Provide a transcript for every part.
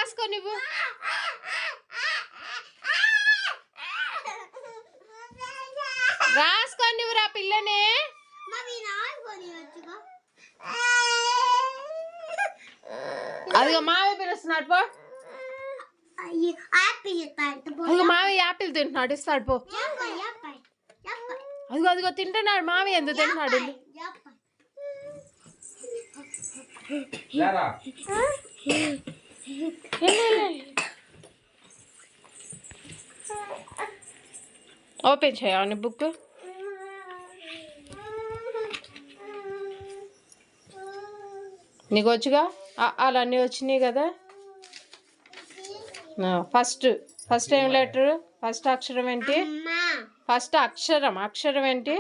రాసుకో నువ్వు. రాసుకో నువ్వు రా పిల్లనే. అదిగో మావి పిలుస్తున్నాడు పో. అదిగో మావి యాపిల్ తింటున్నాడు, ఇస్తాడు పో. అదిగో అదిగో తింటున్నాడు మావి. ఎందుకు తింటున్నాడు? ఓపెన్ చేయని బుక్. నీకు వచ్చుగా అలా అన్నీ వచ్చినాయి కదా. ఫస్ట్ ఏం లెటర్? ఫస్ట్ అక్షరం ఏంటి? ఫస్ట్ అక్షరం ఏంటి?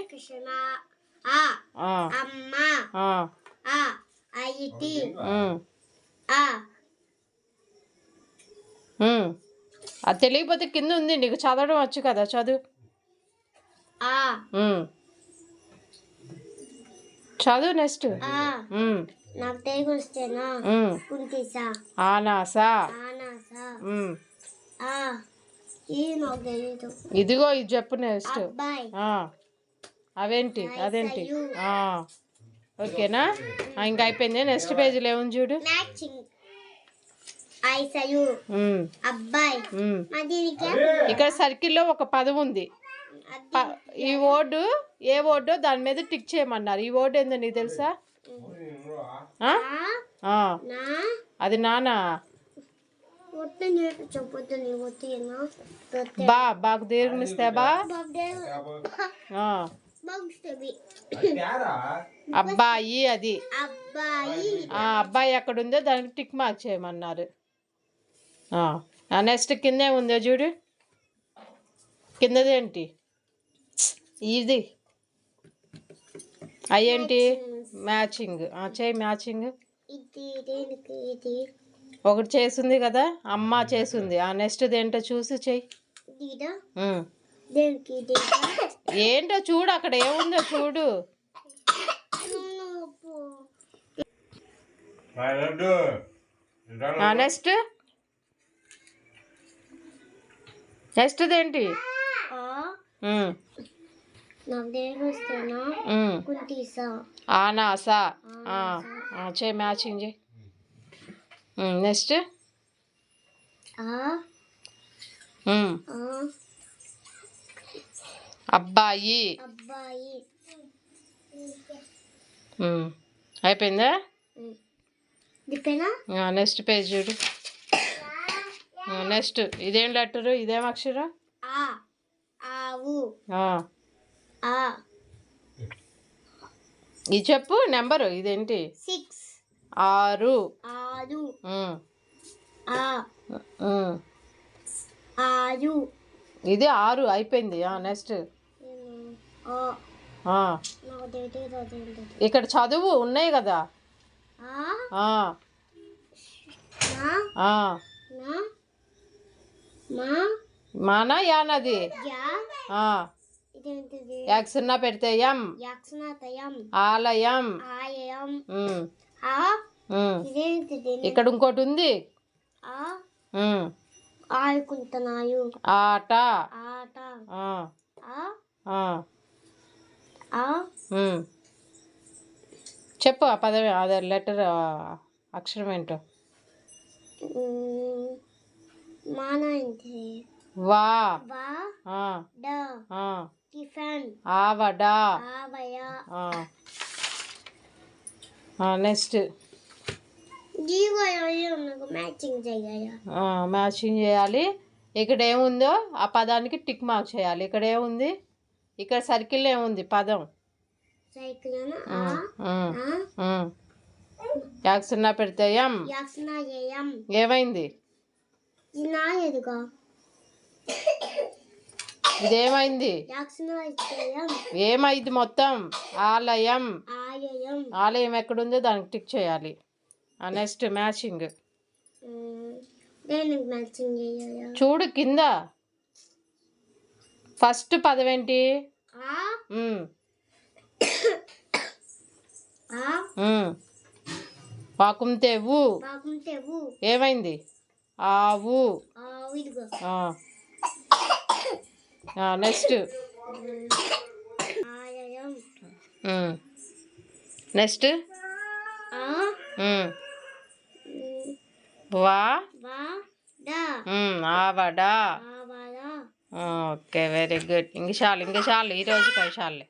అది తెలియకపోతే కింద ఉంది, నీకు చదవడం వచ్చు కదా, చదువు. చదువు. నెక్స్ట్ ఆనాసా. ఇదిగో ఇది చెప్పు. నెక్స్ట్ అవేంటి? అదేంటి? ఓకేనా? ఇంకా అయిపోయింది. నెక్స్ట్ పేజీలో ఏముంది చూడు. ఇక్కడ సర్కిల్లో ఒక పదం ఉంది. ఈ వర్డ్ ఏ వర్డో దాని మీద టిక్ చేయమన్నారు. ఈ వర్డ్ ఏందో నీకు తెలుసా? అది నానా. బాకు దీర్ఘమిస్తే బా. అబ్బాయి. అది అబ్బాయి ఎక్కడుందో దానికి టిక్ మార్క్ చేయమన్నారు. నెక్స్ట్ కింద ఏముందో చూడు. కిందదేంటి? ఇది అయ్యేంటి? మ్యాచింగ్. చేయి మ్యాచింగ్. ఒకటి చేసింది కదా, అమ్మ చేసింది. నెక్స్ట్ ఏంటో చూసి చెయ్యి. ఏంటో చూడు, అక్కడ ఏముందో చూడు. నెక్స్ట్ ఏంటి? ఆనాసా. చేయి మ్యాచింగ్ చేయి. నెక్స్ట్ అబ్బాయి. అయిపోయిందా? నెక్స్ట్ పేజ్ చూడు. నెక్స్ట్ ఇదేం లెటరు? ఇదేం అక్షరం? ఇది చెప్పు నెంబరు. ఇదేంటి? 6. ఇది 6 అయిపోయింది. నెక్స్ట్ ఇక్కడ చదువు ఉన్నాయి కదా. మానా యానది. యాక్సున్నా పెడితే ఎం. ఆలయం. ఇక్కడ ఇంకోటి ఉంది. ఆట. చెప్పు ఆ పదవి, అదే లెటర్ అక్షరం ఏంటో. వా. ఆవడ. నెక్స్ట్ మ్యాచింగ్ చేయాలి. ఇక్కడ ఏముందో ఆ పదానికి టిక్ మార్క్ చేయాలి. ఇక్కడ ఏముంది? ఇక్కడ సర్కిల్ ఏముంది పదం? యాక్సున్నా పెడితే ఎం. ఏమైంది? ఇదేమైంది? ఏమైంది మొత్తం? ఆలయం. ఆలయం ఎక్కడుందో దానికి టిక్ చేయాలి. నెక్స్ట్ మ్యాచింగ్ చూడు కింద. ఫస్ట్ పదం ఏంటి? వాకుంతేవు. ఏమైంది? ఆవు. నెక్స్ట్ నెక్స్ట్ ఆవడ. Okay, very good. ఇంక చాలు ఈరోజు చాలులే.